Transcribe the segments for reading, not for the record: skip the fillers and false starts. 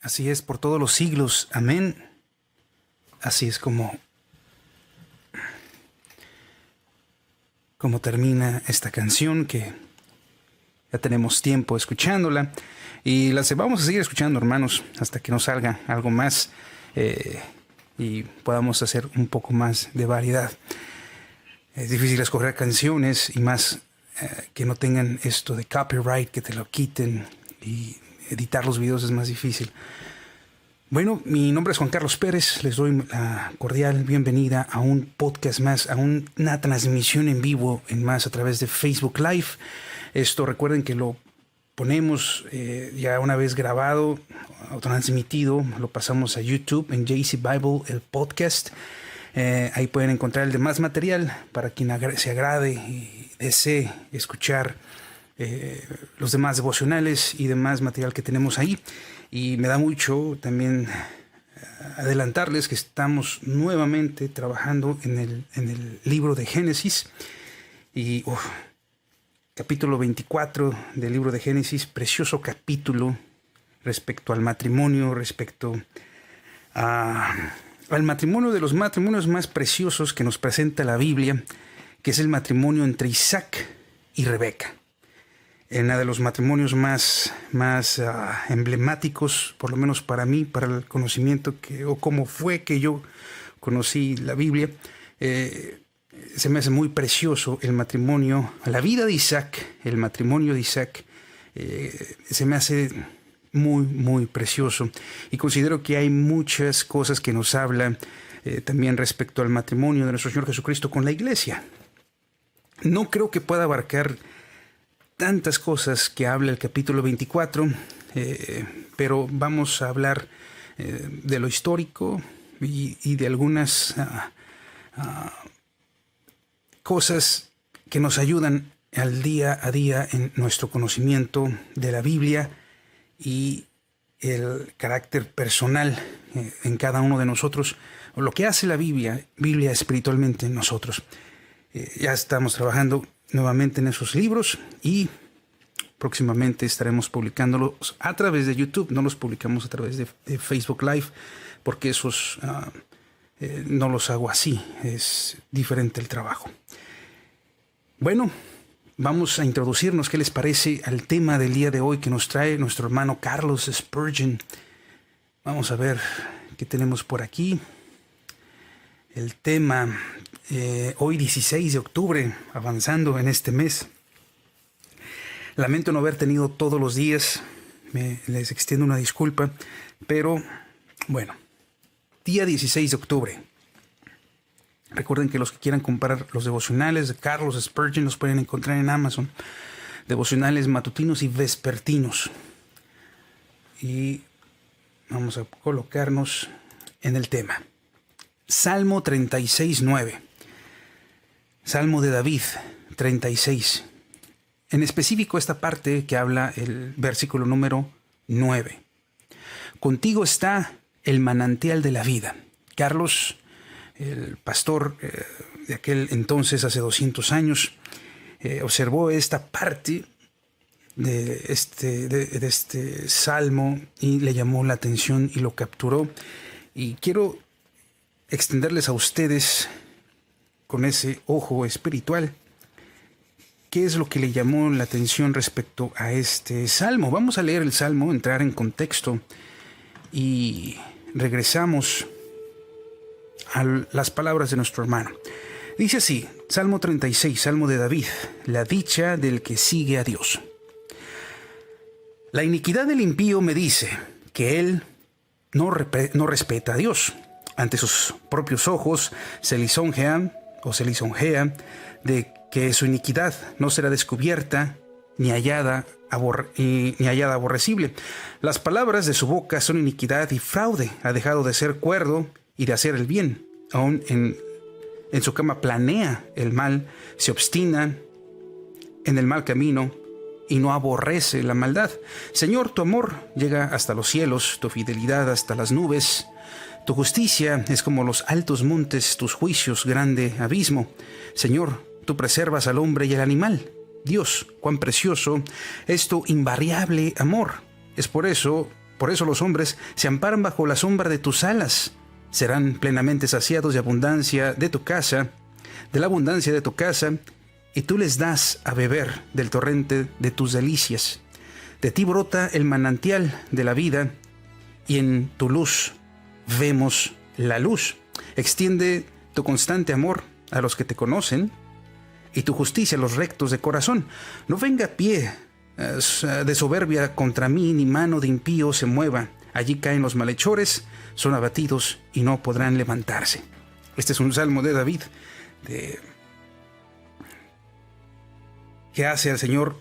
Así es por todos los siglos. Amén. Así es como termina esta canción, que ya tenemos tiempo escuchándola y vamos a seguir escuchando, hermanos, hasta que nos salga algo más y podamos hacer un poco más de variedad. Es difícil escoger canciones y más que no tengan esto de copyright, que te lo quiten, y editar los videos es más difícil. Bueno, mi nombre es Juan Carlos Pérez, les doy la cordial bienvenida a un podcast más, a una transmisión en vivo en más a través de Facebook Live. Esto recuerden que lo ponemos ya una vez grabado o transmitido, lo pasamos a YouTube en JC Bible, el podcast. Ahí pueden encontrar el demás material para quien se agrade y desee escuchar los demás devocionales y demás material que tenemos ahí. Y me da mucho también adelantarles que estamos nuevamente trabajando en el libro de Génesis. Y capítulo 24 del libro de Génesis, precioso capítulo respecto al matrimonio, respecto al matrimonio de los matrimonios más preciosos que nos presenta la Biblia, que es el matrimonio entre Isaac y Rebeca. Uno de los matrimonios más emblemáticos, por lo menos para mí, para el conocimiento o cómo fue que yo conocí la Biblia. Se me hace muy precioso el matrimonio, la vida de Isaac, el matrimonio de Isaac, se me hace muy, muy precioso. Y considero que hay muchas cosas que nos hablan también respecto al matrimonio de nuestro Señor Jesucristo con la iglesia. No creo que pueda abarcar tantas cosas que habla el capítulo 24, pero vamos a hablar de lo histórico y de algunas cosas que nos ayudan al día a día en nuestro conocimiento de la Biblia y el carácter personal en cada uno de nosotros, o lo que hace la Biblia espiritualmente en nosotros. Ya estamos trabajando nuevamente en esos libros y próximamente estaremos publicándolos a través de YouTube. No los publicamos a través de Facebook Live porque esos no los hago así. Es diferente el trabajo. Bueno, vamos a introducirnos, ¿qué les parece?, al tema del día de hoy que nos trae nuestro hermano Carlos Spurgeon. Vamos a ver qué tenemos por aquí. El tema, hoy 16 de octubre, avanzando en este mes. Lamento no haber tenido todos los días, les extiendo una disculpa, pero bueno, día 16 de octubre. Recuerden que los que quieran comprar los devocionales de Carlos Spurgeon los pueden encontrar en Amazon. Devocionales matutinos y vespertinos. Y vamos a colocarnos en el tema. Salmo 36:9. Salmo de David 36. En específico esta parte que habla el versículo número 9. Contigo está el manantial de la vida. Carlos, el pastor de aquel entonces, hace 200 años, observó esta parte de este salmo y le llamó la atención y lo capturó. Y quiero extenderles a ustedes con ese ojo espiritual qué es lo que le llamó la atención respecto a este salmo. Vamos a leer el salmo, entrar en contexto y regresamos a las palabras de nuestro hermano. Dice así, Salmo 36, Salmo de David, la dicha del que sigue a Dios. La iniquidad del impío me dice que él no respeta a Dios. Ante sus propios ojos se lisonjea de que su iniquidad no será descubierta ni hallada aborrecible. Las palabras de su boca son iniquidad y fraude. Ha dejado de ser cuerdo y de hacer el bien. Aún en su cama planea el mal, se obstina en el mal camino y no aborrece la maldad. Señor, tu amor llega hasta los cielos, tu fidelidad hasta las nubes. Tu justicia es como los altos montes, tus juicios grande abismo. Señor, tú preservas al hombre y al animal. Dios, cuán precioso es tu invariable amor. Es por eso Por eso los hombres se amparan bajo la sombra de tus alas. Serán plenamente saciados de abundancia de tu casa, de la abundancia de tu casa, y tú les das a beber del torrente de tus delicias. De ti brota el manantial de la vida, y en tu luz vemos la luz. Extiende tu constante amor a los que te conocen, y tu justicia a los rectos de corazón. No venga pie de soberbia contra mí, ni mano de impío se mueva. Allí caen los malhechores, son abatidos y no podrán levantarse. Este es un salmo de David que hace al Señor,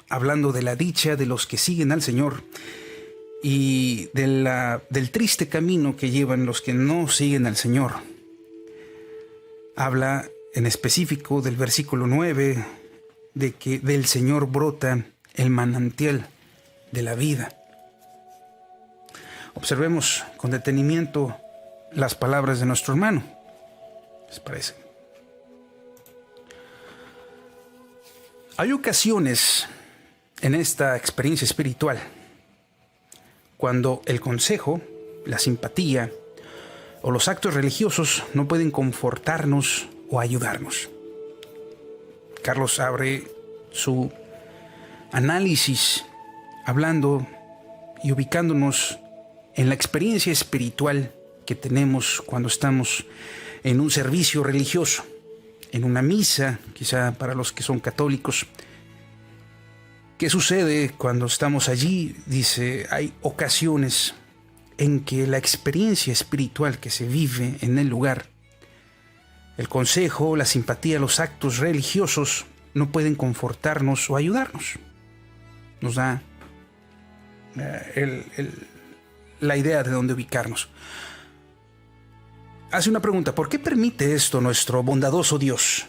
hablando de la dicha de los que siguen al Señor y del triste camino que llevan los que no siguen al Señor. Habla en específico del versículo 9, de que del Señor brota el manantial de la vida. Observemos con detenimiento las palabras de nuestro hermano. ¿Les parece? Hay ocasiones en esta experiencia espiritual cuando el consejo, la simpatía o los actos religiosos no pueden confortarnos o ayudarnos. Carlos abre su análisis hablando y ubicándonos en la experiencia espiritual que tenemos cuando estamos en un servicio religioso, en una misa, quizá para los que son católicos. ¿Qué sucede cuando estamos allí? Dice, hay ocasiones en que la experiencia espiritual que se vive en el lugar, el consejo, la simpatía, los actos religiosos no pueden confortarnos o ayudarnos. Nos da la idea de dónde ubicarnos. Hace una pregunta: ¿por qué permite esto nuestro bondadoso Dios?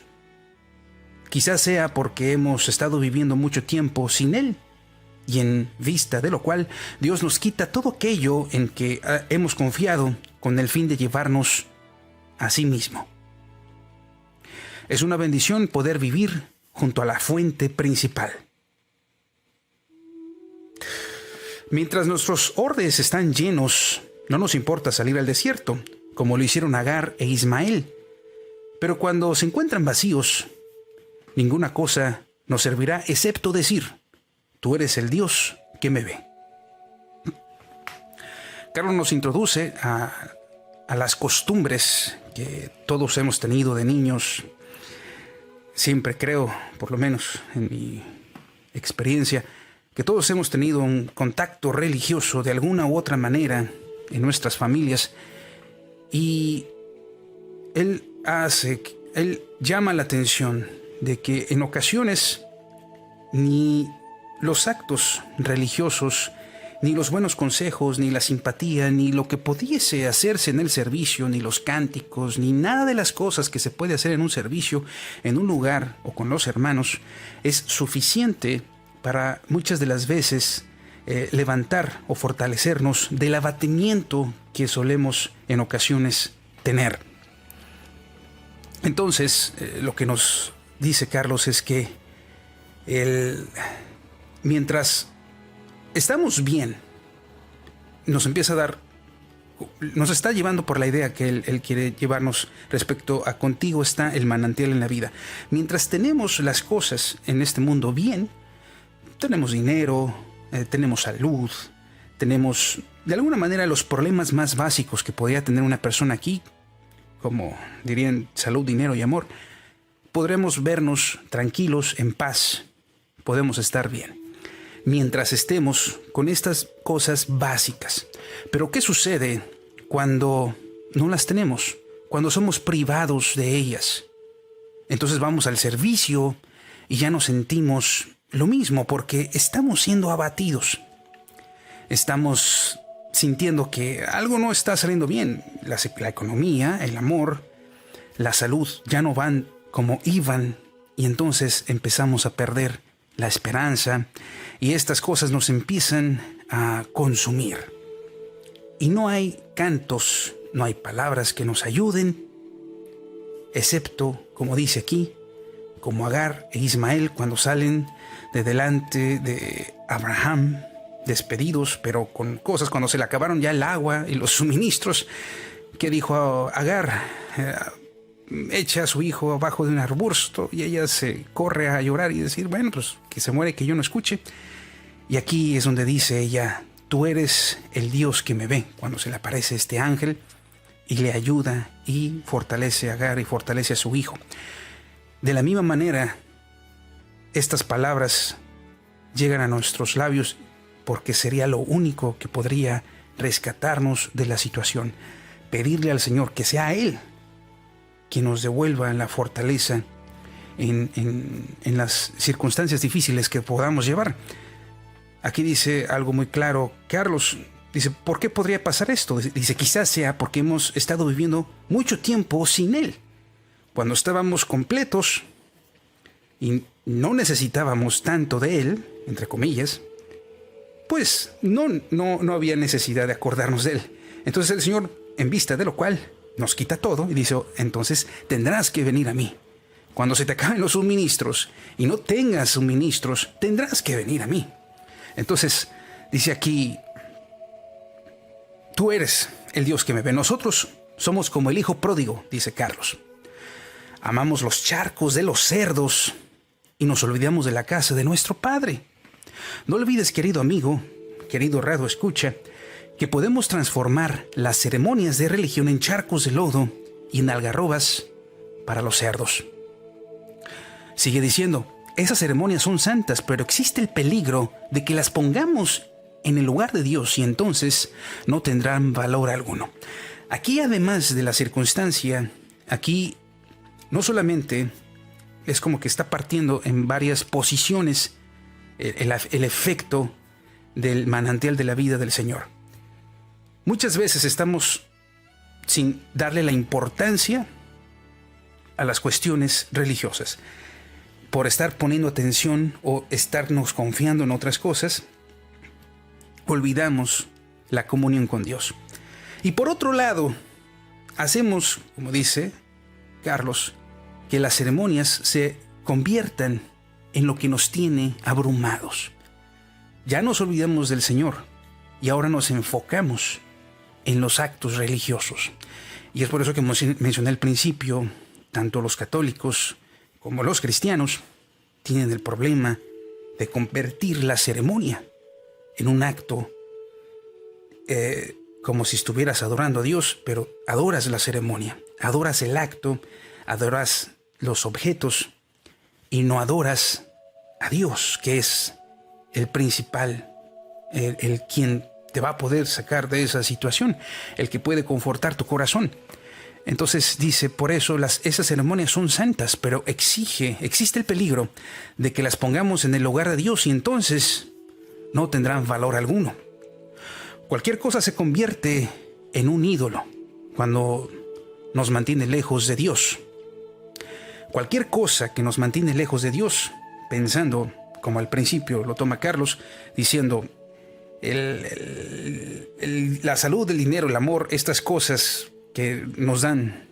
Quizás sea porque hemos estado viviendo mucho tiempo sin Él, y en vista de lo cual Dios nos quita todo aquello en que hemos confiado con el fin de llevarnos a sí mismo. Es una bendición poder vivir junto a la fuente principal. Mientras nuestros ordes están llenos, no nos importa salir al desierto, como lo hicieron Agar e Ismael. Pero cuando se encuentran vacíos, ninguna cosa nos servirá excepto decir: tú eres el Dios que me ve. Carlos nos introduce a las costumbres que todos hemos tenido de niños. Siempre creo, por lo menos en mi experiencia, que todos hemos tenido un contacto religioso de alguna u otra manera en nuestras familias, y él llama la atención de que en ocasiones ni los actos religiosos, ni los buenos consejos, ni la simpatía, ni lo que pudiese hacerse en el servicio, ni los cánticos, ni nada de las cosas que se puede hacer en un servicio, en un lugar o con los hermanos, es suficiente para muchas de las veces levantar o fortalecernos del abatimiento que solemos en ocasiones tener. Entonces, lo que nos dice Carlos es que mientras estamos bien, nos está llevando por la idea que él quiere llevarnos respecto a: contigo está el manantial en la vida. Mientras tenemos las cosas en este mundo bien, tenemos dinero, tenemos salud, tenemos de alguna manera los problemas más básicos que podría tener una persona aquí, como dirían salud, dinero y amor, podremos vernos tranquilos, en paz, podemos estar bien mientras estemos con estas cosas básicas. Pero ¿qué sucede cuando no las tenemos? Cuando somos privados de ellas. Entonces vamos al servicio y ya nos sentimos lo mismo, porque estamos siendo abatidos. Estamos sintiendo que algo no está saliendo bien. La economía, el amor, la salud ya no van como iban, y entonces empezamos a perder la esperanza, y estas cosas nos empiezan a consumir. Y no hay cantos, no hay palabras que nos ayuden, excepto, como dice aquí, como Agar e Ismael cuando salen de delante de Abraham despedidos, pero con cosas, cuando se le acabaron ya el agua y los suministros, que dijo a Agar, echa a su hijo abajo de un arbusto, y ella se corre a llorar y decir, bueno, pues que se muere, que yo no escuche. Y aquí es donde dice ella, tú eres el Dios que me ve, cuando se le aparece este ángel y le ayuda y fortalece a Agar y fortalece a su hijo. De la misma manera, estas palabras llegan a nuestros labios porque sería lo único que podría rescatarnos de la situación. Pedirle al Señor que sea Él quien nos devuelva la fortaleza en las circunstancias difíciles que podamos llevar. Aquí dice algo muy claro, Carlos. Dice, ¿por qué podría pasar esto? Dice, quizás sea porque hemos estado viviendo mucho tiempo sin Él. Cuando estábamos completos y no necesitábamos tanto de Él, entre comillas, pues no había necesidad de acordarnos de Él. Entonces el Señor, en vista de lo cual, nos quita todo y dice, entonces tendrás que venir a mí. Cuando se te acaben los suministros y no tengas suministros, tendrás que venir a mí. Entonces, dice aquí, tú eres el Dios que me ve. Nosotros somos como el hijo pródigo, dice Carlos. Amamos los charcos de los cerdos y nos olvidamos de la casa de nuestro Padre. No olvides, querido amigo, querido radio escucha, que podemos transformar las ceremonias de religión en charcos de lodo y en algarrobas para los cerdos. Sigue diciendo, esas ceremonias son santas, pero existe el peligro de que las pongamos en el lugar de Dios y entonces no tendrán valor alguno. Aquí, además de la circunstancia, aquí no solamente es como que está partiendo en varias posiciones el efecto del manantial de la vida del Señor. Muchas veces estamos sin darle la importancia a las cuestiones religiosas. Por estar poniendo atención o estarnos confiando en otras cosas, olvidamos la comunión con Dios. Y por otro lado, hacemos, como dice Carlos, que las ceremonias se conviertan en lo que nos tiene abrumados. Ya nos olvidamos del Señor y ahora nos enfocamos en los actos religiosos. Y es por eso que mencioné al principio, tanto los católicos como los cristianos tienen el problema de convertir la ceremonia en un acto como si estuvieras adorando a Dios, pero adoras la ceremonia, adoras el acto, adoras los objetos y no adoras a Dios, que es el principal, el quien te va a poder sacar de esa situación, el que puede confortar tu corazón. Entonces dice, por eso esas ceremonias son santas, pero existe el peligro de que las pongamos en el lugar de Dios y entonces no tendrán valor alguno. Cualquier cosa se convierte en un ídolo cuando nos mantiene lejos de Dios. Cualquier cosa que nos mantiene lejos de Dios, pensando, como al principio lo toma Carlos, diciendo, la salud, el dinero, el amor, estas cosas que nos dan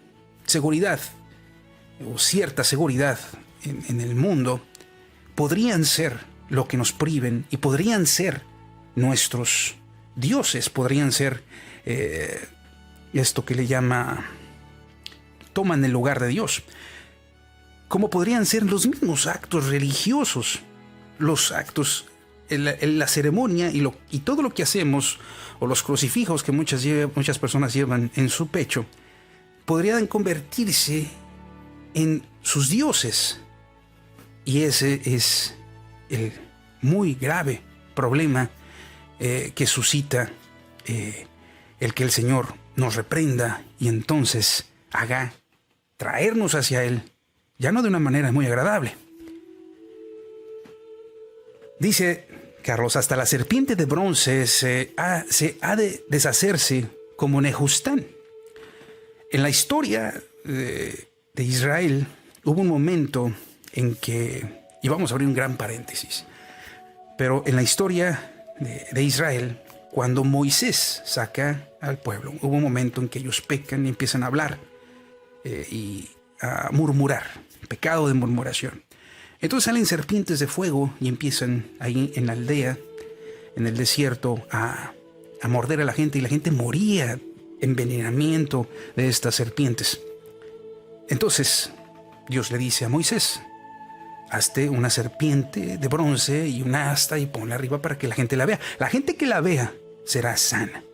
seguridad o cierta seguridad en el mundo, podrían ser lo que nos priven y podrían ser nuestros dioses, podrían ser esto que le llama, toman el lugar de Dios, como podrían ser los mismos actos religiosos, los actos, la ceremonia y todo lo que hacemos, o los crucifijos que muchas personas llevan en su pecho, podrían convertirse en sus dioses. Y ese es el muy grave problema que suscita el que el Señor nos reprenda y entonces haga traernos hacia Él, ya no de una manera muy agradable. Dice Carlos, hasta la serpiente de bronce se ha de deshacerse como Nehustán. En la historia de Israel hubo un momento en que, y vamos a abrir un gran paréntesis, pero en la historia de Israel, cuando Moisés saca al pueblo, hubo un momento en que ellos pecan y empiezan a hablar y a murmurar, pecado de murmuración. Entonces salen serpientes de fuego y empiezan ahí en la aldea, en el desierto a morder a la gente, y la gente moría envenenamiento de estas serpientes. Entonces Dios le dice a Moisés: hazte una serpiente de bronce y una asta y ponla arriba para que la gente la vea. La gente que la vea será sana.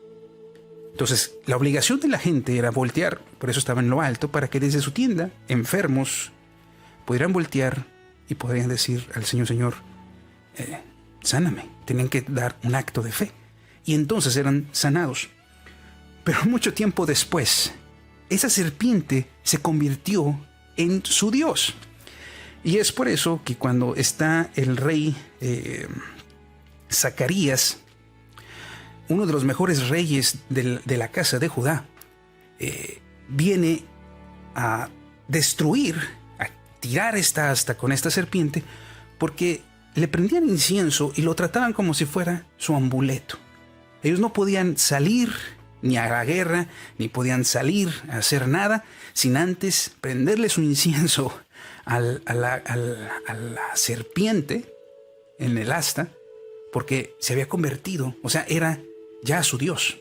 Entonces, la obligación de la gente era voltear, por eso estaba en lo alto, para que desde su tienda, enfermos, pudieran voltear y podrían decir al Señor: Señor, sáname. Tenían que dar un acto de fe. Y entonces eran sanados. Pero mucho tiempo después, esa serpiente se convirtió en su Dios. Y es por eso que cuando está el rey Zacarías, uno de los mejores reyes de la casa de Judá, viene a destruir, a tirar esta asta con esta serpiente, porque le prendían incienso y lo trataban como si fuera su amuleto. Ellos no podían salir ni a la guerra, ni podían salir a hacer nada sin antes prenderle su incienso a la serpiente en el asta, porque se había convertido, o sea, era ya su Dios.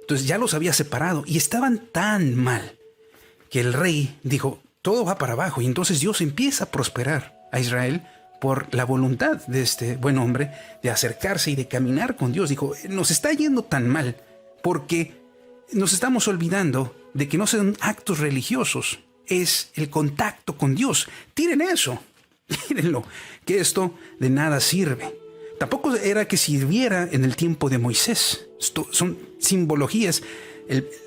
Entonces ya los había separado y estaban tan mal que el rey dijo: todo va para abajo. Y entonces Dios empieza a prosperar a Israel por la voluntad de este buen hombre de acercarse y de caminar con Dios. Dijo: nos está yendo tan mal porque nos estamos olvidando de que no son actos religiosos, es el contacto con Dios. Tiren eso, tírenlo, que esto de nada sirve. Tampoco era que sirviera en el tiempo de Moisés. Esto son simbologías.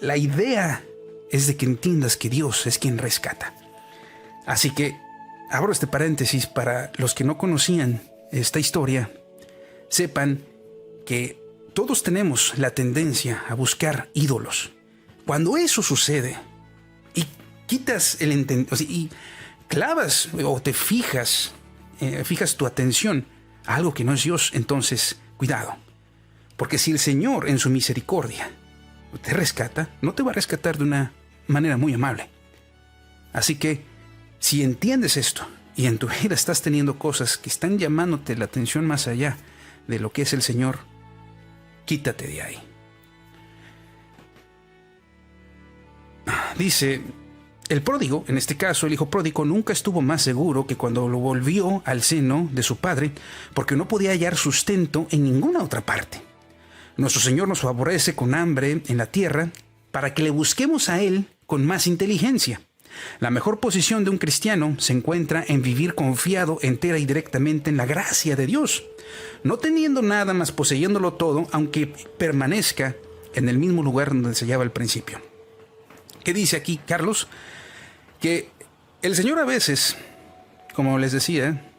La idea es de que entiendas que Dios es quien rescata. Así que abro este paréntesis para los que no conocían esta historia. Sepan que todos tenemos la tendencia a buscar ídolos. Cuando eso sucede y quitas y clavas o te fijas tu atención a algo que no es Dios, entonces cuidado. Porque si el Señor en su misericordia te rescata, no te va a rescatar de una manera muy amable. Así que si entiendes esto y en tu vida estás teniendo cosas que están llamándote la atención más allá de lo que es el Señor, quítate de ahí. Dice: el pródigo, en este caso el hijo pródigo, nunca estuvo más seguro que cuando lo volvió al seno de su padre, porque no podía hallar sustento en ninguna otra parte. Nuestro Señor nos favorece con hambre en la tierra para que le busquemos a Él con más inteligencia. La mejor posición de un cristiano se encuentra en vivir confiado entera y directamente en la gracia de Dios, no teniendo nada más poseyéndolo todo, aunque permanezca en el mismo lugar donde se hallaba al principio. ¿Qué dice aquí Carlos? Que el Señor a veces, como les decía,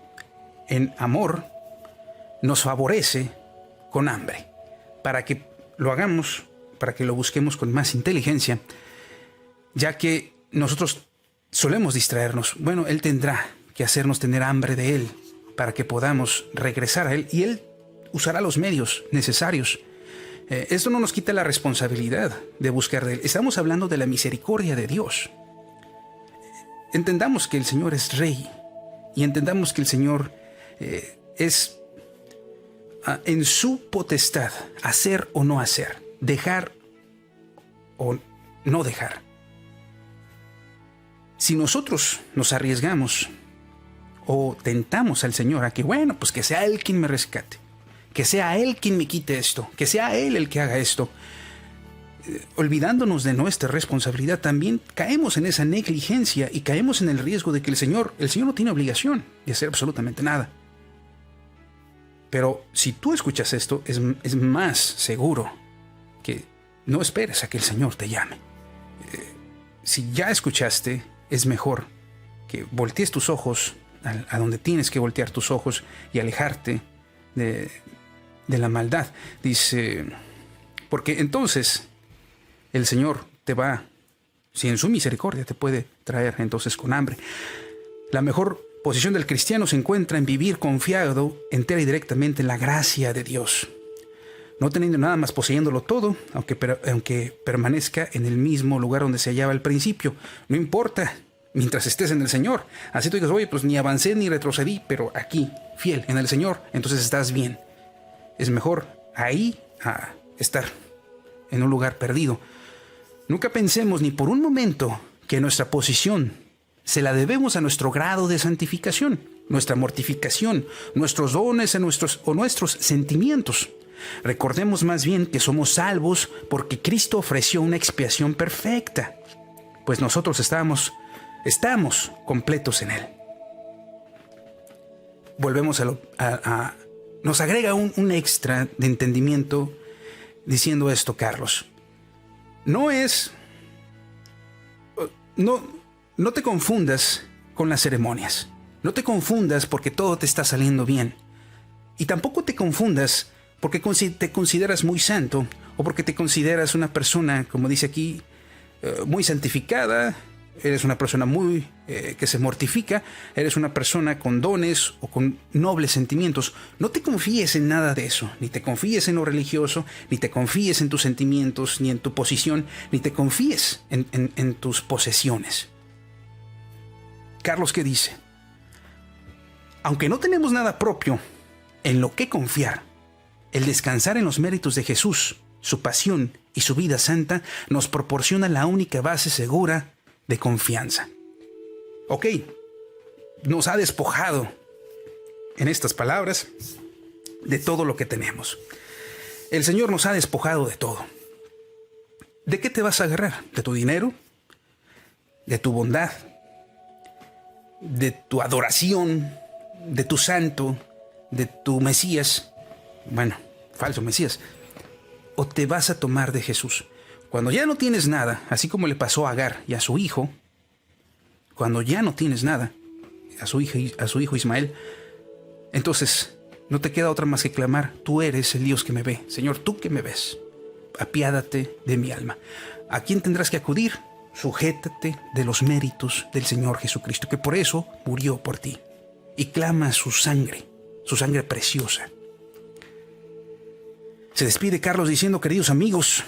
en amor nos favorece con hambre, para que lo hagamos, para que lo busquemos con más inteligencia, ya que nosotros solemos distraernos. Bueno, Él tendrá que hacernos tener hambre de Él para que podamos regresar a Él, y Él usará los medios necesarios. Esto no nos quita la responsabilidad de buscar de Él. Estamos hablando de la misericordia de Dios. Entendamos que el Señor es Rey y entendamos que el Señor es en su potestad hacer o no hacer, dejar o no dejar. Si nosotros nos arriesgamos o tentamos al Señor a que, bueno, pues que sea Él quien me rescate, que sea Él quien me quite esto, que sea Él el que haga esto, olvidándonos de nuestra responsabilidad, también caemos en esa negligencia y caemos en el riesgo de que el Señor no tiene obligación de hacer absolutamente nada. Pero si tú escuchas esto, es más seguro que no esperes a que el Señor te llame. Si ya escuchaste, es mejor que voltees tus ojos a donde tienes que voltear tus ojos y alejarte de la maldad. Dice, porque entonces el Señor te va, si en su misericordia te puede traer entonces con hambre. La mejor posición del cristiano se encuentra en vivir confiado entera y directamente en la gracia de Dios, no teniendo nada más poseyéndolo todo, aunque permanezca en el mismo lugar donde se hallaba al principio. No importa, mientras estés en el Señor. Así tú digas, oye, pues ni avancé ni retrocedí, pero aquí, fiel en el Señor, entonces estás bien. Es mejor ahí a estar en un lugar perdido. Nunca pensemos ni por un momento que nuestra posición se la debemos a nuestro grado de santificación, nuestra mortificación, nuestros dones o nuestros sentimientos. Recordemos más bien que somos salvos porque Cristo ofreció una expiación perfecta, pues nosotros estamos completos en Él. Volvemos nos agrega un extra de entendimiento diciendo esto, Carlos. No te confundas con las ceremonias. No te confundas porque todo te está saliendo bien. Y tampoco te confundas porque te consideras muy santo o porque te consideras una persona, como dice aquí, muy santificada. Eres una persona que se mortifica. Eres una persona con dones o con nobles sentimientos. No te confíes en nada de eso. Ni te confíes en lo religioso, ni te confíes en tus sentimientos, ni en tu posición, ni te confíes en tus posesiones. Carlos, ¿qué dice? Aunque no tenemos nada propio en lo que confiar, el descansar en los méritos de Jesús, su pasión y su vida santa nos proporciona la única base segura de confianza. Ok, nos ha despojado en estas palabras de todo lo que tenemos. El Señor nos ha despojado de todo. ¿De qué te vas a agarrar? ¿De tu dinero? ¿De tu bondad? ¿De tu adoración? ¿De tu santo? ¿De tu Mesías? Bueno, falso Mesías. ¿O te vas a tomar de Jesús? Cuando ya no tienes nada, así como le pasó a Agar y a su hijo, cuando ya no tienes nada, a su hijo Ismael, entonces no te queda otra más que clamar: tú eres el Dios que me ve. Señor, tú que me ves, apiádate de mi alma. ¿A quién tendrás que acudir? Sujétate de los méritos del Señor Jesucristo, que por eso murió por ti, y clama su sangre preciosa. Se despide Carlos diciendo: queridos amigos,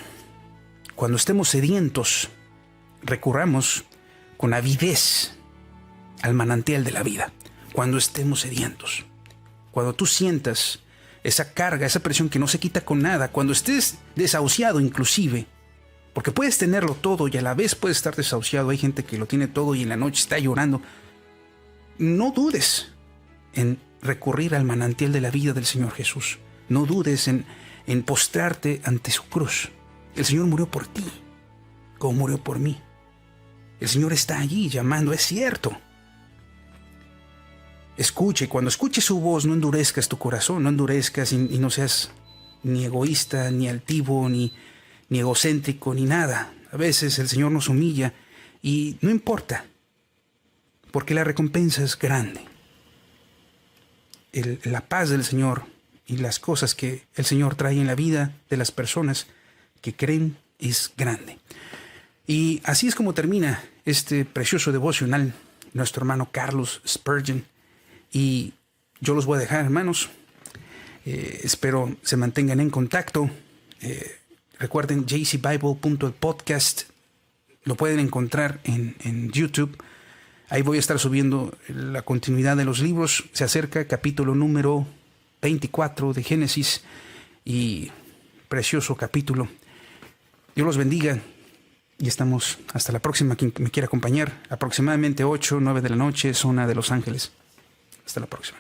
cuando estemos sedientos, recurramos con avidez al manantial de la vida. Cuando estemos sedientos, cuando tú sientas esa carga, esa presión que no se quita con nada, cuando estés desahuciado inclusive, porque puedes tenerlo todo y a la vez puedes estar desahuciado. Hay gente que lo tiene todo y en la noche está llorando. No dudes en recurrir al manantial de la vida del Señor Jesús. No dudes en postrarte ante su cruz. El Señor murió por ti, como murió por mí. El Señor está allí llamando, es cierto. Escuche, cuando escuches su voz, no endurezcas tu corazón, no endurezcas y no seas ni egoísta, ni altivo, ni egocéntrico, ni nada. A veces el Señor nos humilla y no importa, porque la recompensa es grande. La paz del Señor y las cosas que el Señor trae en la vida de las personas que creen es grande. Y así es como termina este precioso devocional nuestro hermano Carlos Spurgeon. Y yo los voy a dejar, hermanos. Espero se mantengan en contacto. Recuerden jcbible.podcast. Lo pueden encontrar en YouTube. Ahí voy a estar subiendo la continuidad de los libros. Se acerca capítulo número 24 de Génesis. Y precioso capítulo. Dios los bendiga. Y estamos hasta la próxima. Quien me quiera acompañar, aproximadamente 8 o 9 de la noche, zona de Los Ángeles. Hasta la próxima.